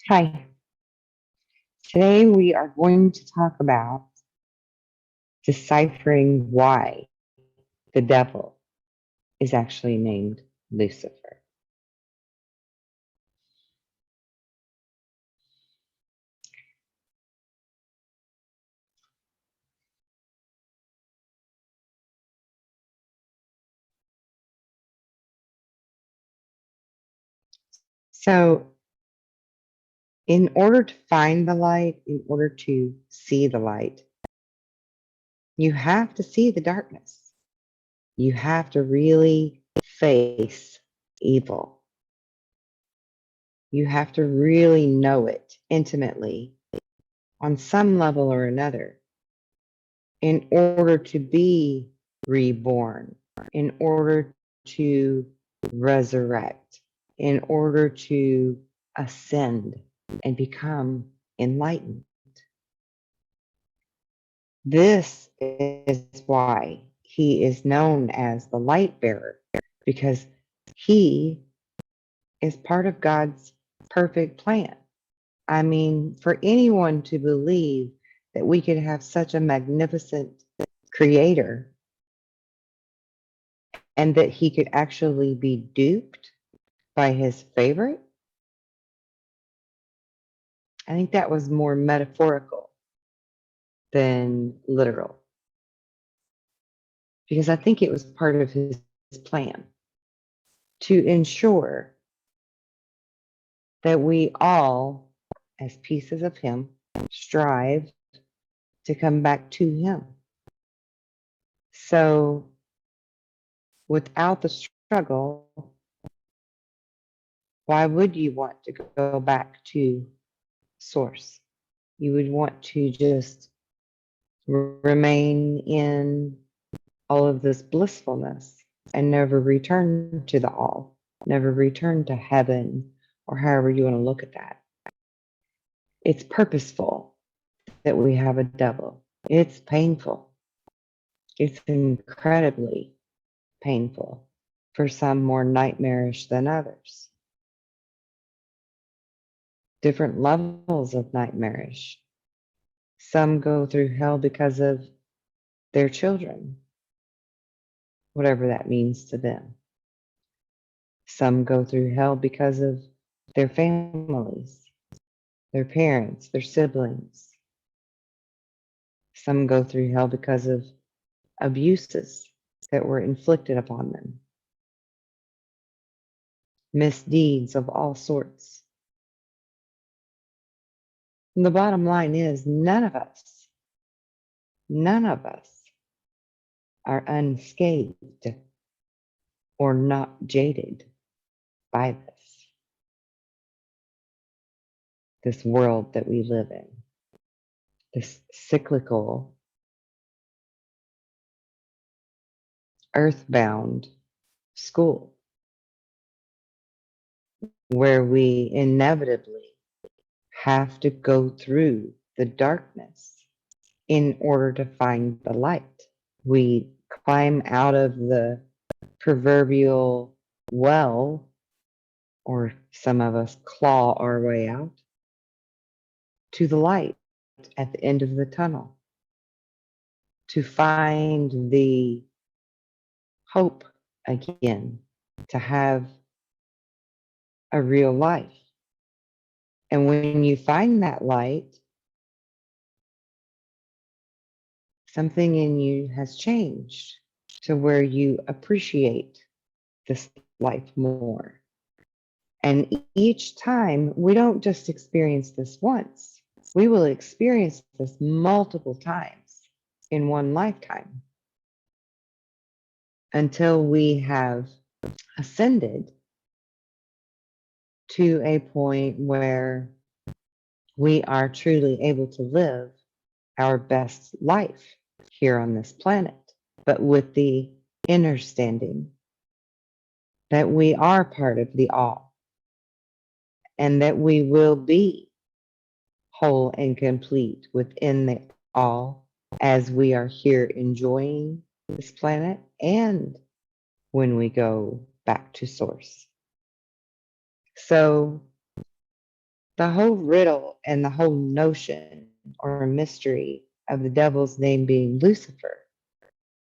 Hi, today we are going to talk about deciphering why the devil is actually named Lucifer. So, in order to find the light, in order to see the light, you have to see the darkness. You have to really face evil. You have to really know it intimately on some level or another in order to be reborn, in order to resurrect, in order to ascend and become enlightened. This is why he is known as the light bearer, because he is part of God's perfect plan. I mean, for anyone to believe that we could have such a magnificent creator and that he could actually be duped by his favorite, I think that was more metaphorical than literal. Because I think it was part of his plan to ensure that we all, as pieces of him, strive to come back to him. So without the struggle, why would you want to go back to source? You would want to just remain in all of this blissfulness and never return to the all, never return to heaven, or however you want to look at that. It's purposeful that we have a devil. It's painful. It's incredibly painful, for some more nightmarish than others. Different levels of nightmarish. Some go through hell because of their children, whatever that means to them. Some go through hell because of their families, their parents, their siblings. Some go through hell because of abuses that were inflicted upon them, misdeeds of all sorts. And the bottom line is none of us are unscathed or not jaded by this world that we live in, this cyclical, earthbound school where we inevitably have to go through the darkness in order to find the light. We climb out of the proverbial well, or some of us claw our way out to the light at the end of the tunnel to find the hope again, to have a real life. And when you find that light, something in you has changed to where you appreciate this life more. And each time, we don't just experience this once, we will experience this multiple times in one lifetime until we have ascended to a point where we are truly able to live our best life here on this planet, but with the understanding that we are part of the all and that we will be whole and complete within the all as we are here enjoying this planet and when we go back to source. So The whole riddle and the whole notion or mystery of the devil's name being Lucifer,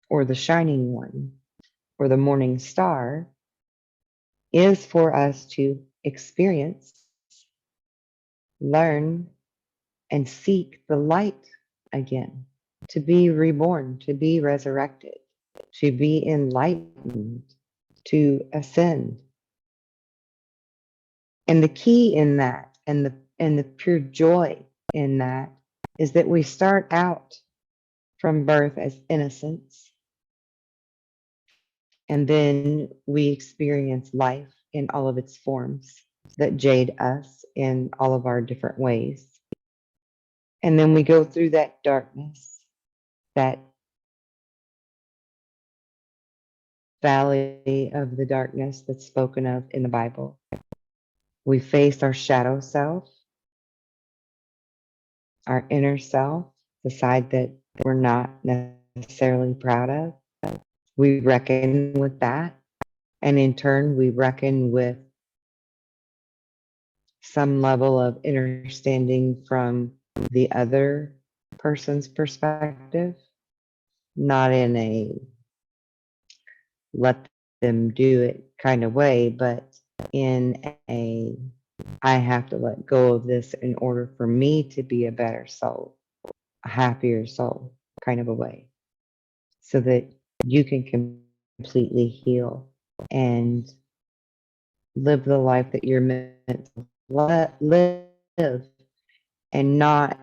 or the shining one, or the morning star, is for us to experience, learn, and seek the light again, to be reborn, to be resurrected, to be enlightened, to ascend. And the key in that, and the pure joy in that, is that we start out from birth as innocence, and then we experience life in all of its forms that jade us in all of our different ways. And then we go through that darkness, that valley of the darkness that's spoken of in the Bible. We face our shadow self, our inner self, the side that we're not necessarily proud of. We reckon with that. And in turn, we reckon with some level of understanding from the other person's perspective, not in a let them do it kind of way, but in a I have to let go of this in order for me to be a better soul, a happier soul kind of a way, so that you can completely heal and live the life that you're meant to live, and not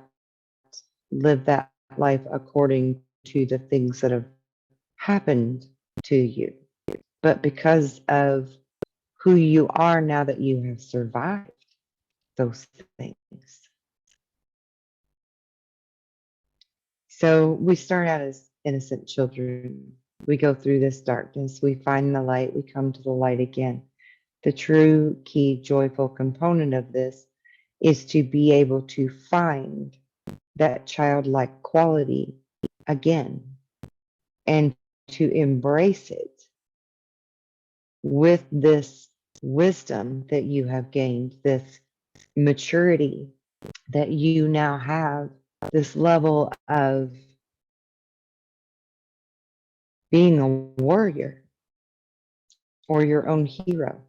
live that life according to the things that have happened to you, but because of who you are now that you have survived those things. So we start out as innocent children. We go through this darkness. We find the light. We come to the light again. The true key joyful component of this is to be able to find that childlike quality again and to embrace it with this wisdom that you have gained, this maturity that you now have, this level of being a warrior or your own hero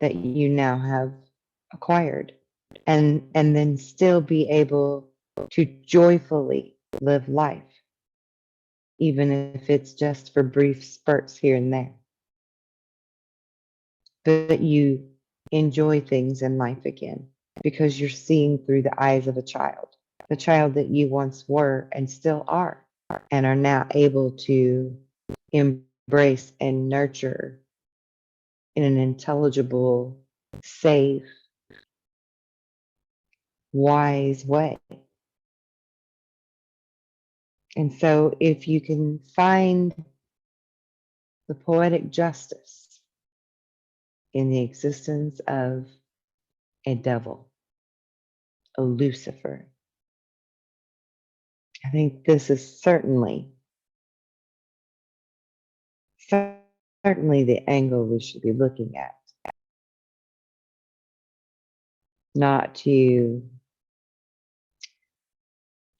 that you now have acquired, and then still be able to joyfully live life, even if it's just for brief spurts here and there, but you enjoy things in life again because you're seeing through the eyes of a child, the child that you once were and still are, and are now able to embrace and nurture in an intelligible, safe, wise way. And so, if you can find the poetic justice in the existence of a devil, a Lucifer, I think this is certainly the angle we should be looking at, not to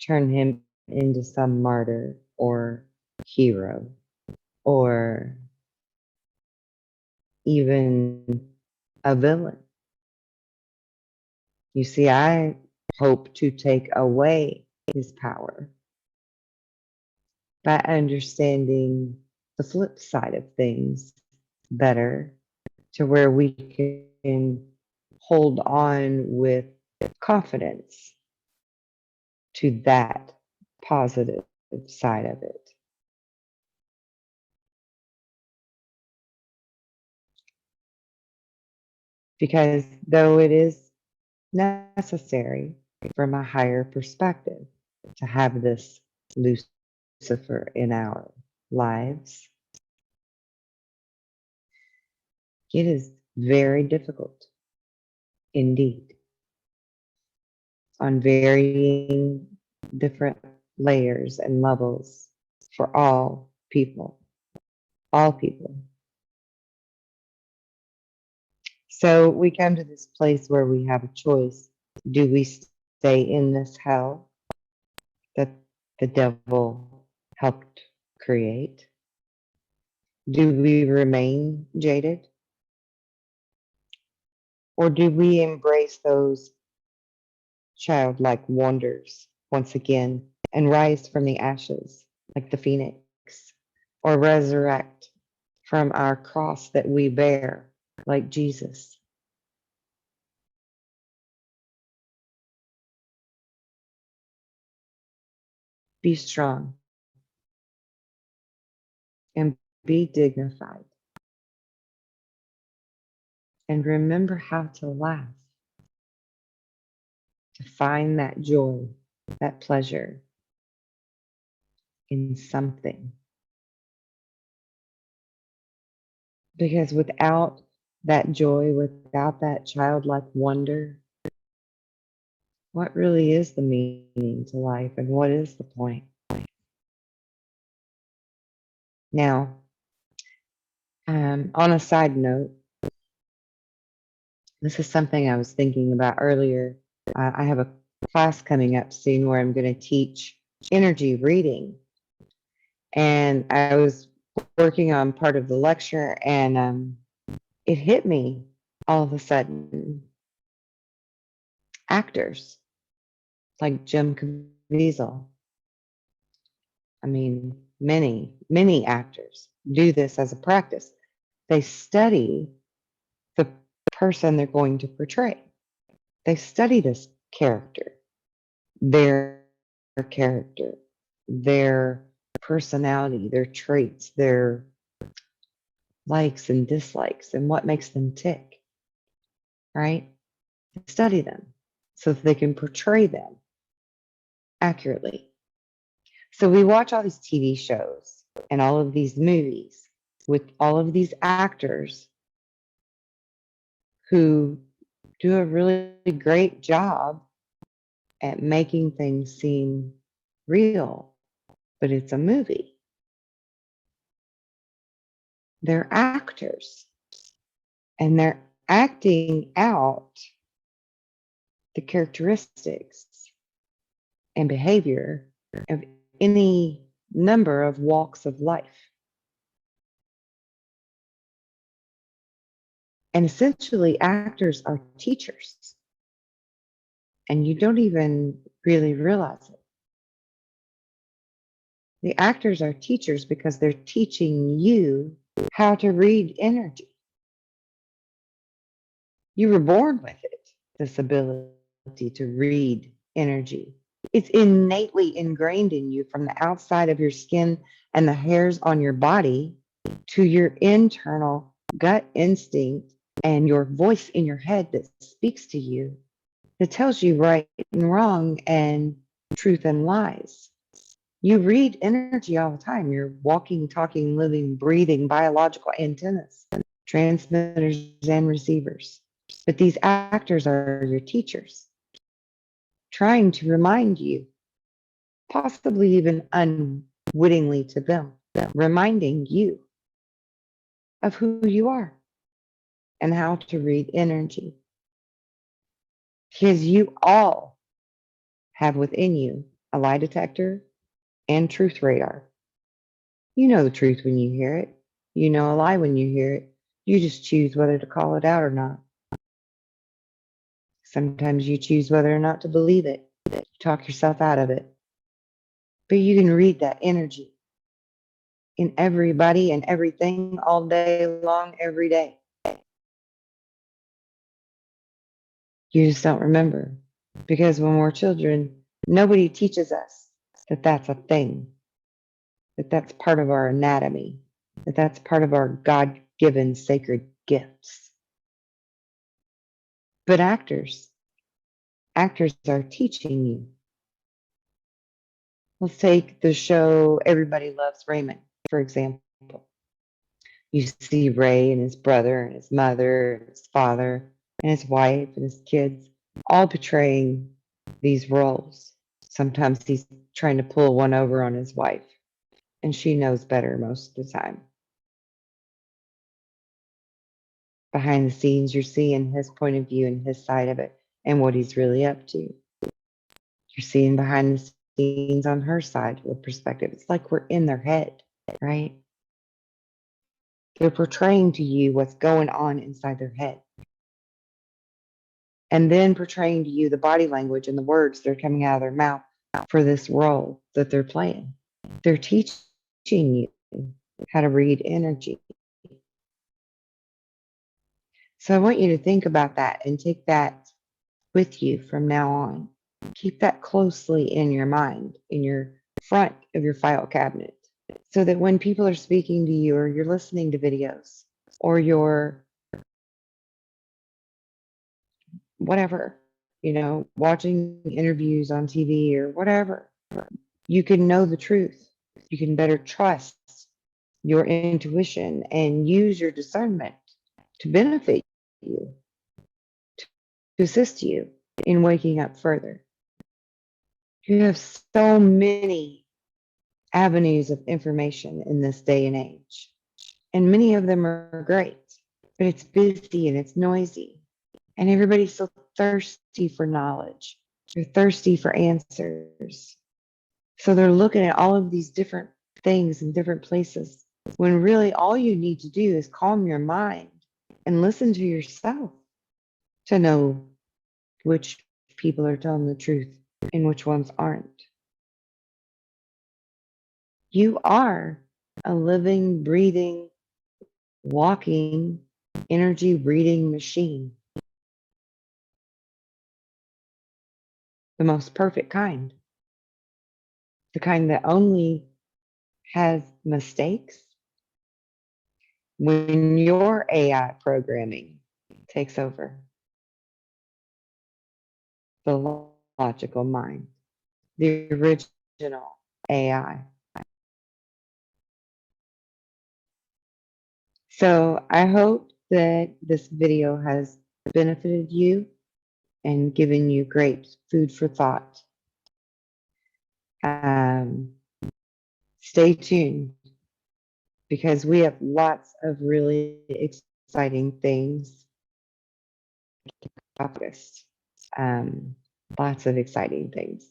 turn him into some martyr or hero or even a villain. You see, I hope to take away his power by understanding the flip side of things better, to where we can hold on with confidence to that positive side of it. Because though it is necessary from a higher perspective to have this Lucifer in our lives, it is very difficult indeed on varying different layers and levels for all people, all people. So we come to this place where we have a choice. Do we stay in this hell that the devil helped create? Do we remain jaded? Or do we embrace those childlike wonders once again and rise from the ashes like the phoenix, or resurrect from our cross that we bear like Jesus? Be strong and be dignified, and remember how to laugh, to find that joy, that pleasure in something. Because without that joy, without that childlike wonder, what really is the meaning to life and what is the point? Now, on a side note, this is something I was thinking about earlier. I have a class coming up soon where I'm going to teach energy reading. And I was working on part of the lecture, and it hit me all of a sudden. Actors like Jim Caviezel, I mean, many actors do this as a practice. They study the person they're going to portray. They study this character, their character, their personality, their traits, their likes and dislikes, and what makes them tick, right? They study them so that they can portray them accurately. So we watch all these TV shows and all of these movies with all of these actors who do a really great job at making things seem real, but it's a movie. They're actors and they're acting out the characteristics and behavior of any number of walks of life. And essentially, actors are teachers, and you don't even really realize it. The actors are teachers because they're teaching you how to read energy. You were born with it, this ability to read energy. It's innately ingrained in you from the outside of your skin and the hairs on your body to your internal gut instinct and your voice in your head that speaks to you, that tells you right and wrong and truth and lies. You read energy all the time. You're walking, talking, living, breathing biological antennas, transmitters, and receivers. But these actors are your teachers, trying to remind you, possibly even unwittingly to them, reminding you of who you are and how to read energy. Because you all have within you a lie detector and truth radar. You know the truth when you hear it. You know a lie when you hear it. You just choose whether to call it out or not. Sometimes you choose whether or not to believe it. You talk yourself out of it. But you can read that energy in everybody and everything all day long, every day. You just don't remember. Because when we're children, nobody teaches us that that's a thing, that that's part of our anatomy, that that's part of our God given sacred gifts. But actors are teaching you. Let's take the show Everybody Loves Raymond, for example. You see Ray and his brother and his mother and his father and his wife and his kids all portraying these roles. Sometimes he's trying to pull one over on his wife, and she knows better most of the time. Behind the scenes, you're seeing his point of view and his side of it and what he's really up to. You're seeing behind the scenes on her side with perspective. It's like we're in their head, right? They're portraying to you what's going on inside their head. And then portraying to you the body language and the words that are coming out of their mouth for this role that they're playing. They're teaching you how to read energy. So I want you to think about that and take that with you from now on. Keep that closely in your mind, in your front of your file cabinet, so that when people are speaking to you or you're listening to videos or you're whatever, watching interviews on TV or whatever, you can know the truth. You can better trust your intuition and use your discernment to benefit you, to assist you in waking up further. You have so many avenues of information in this day and age, and many of them are great, but it's busy and it's noisy, and everybody's so thirsty for knowledge. They're thirsty for answers. So they're looking at all of these different things in different places when really all you need to do is calm your mind and listen to yourself to know which people are telling the truth and which ones aren't. You are a living, breathing, walking, energy reading machine, the most perfect kind, the kind that only has mistakes when your AI programming takes over the logical mind, the original AI. So I hope that this video has benefited you and given you great food for thought. Stay tuned because we have lots of really exciting things. August. Lots of exciting things.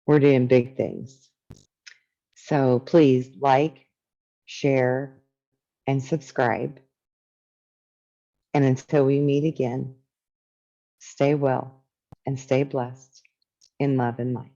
We're doing big things. So please like, share, and subscribe. And until we meet again, stay well and stay blessed in love and light.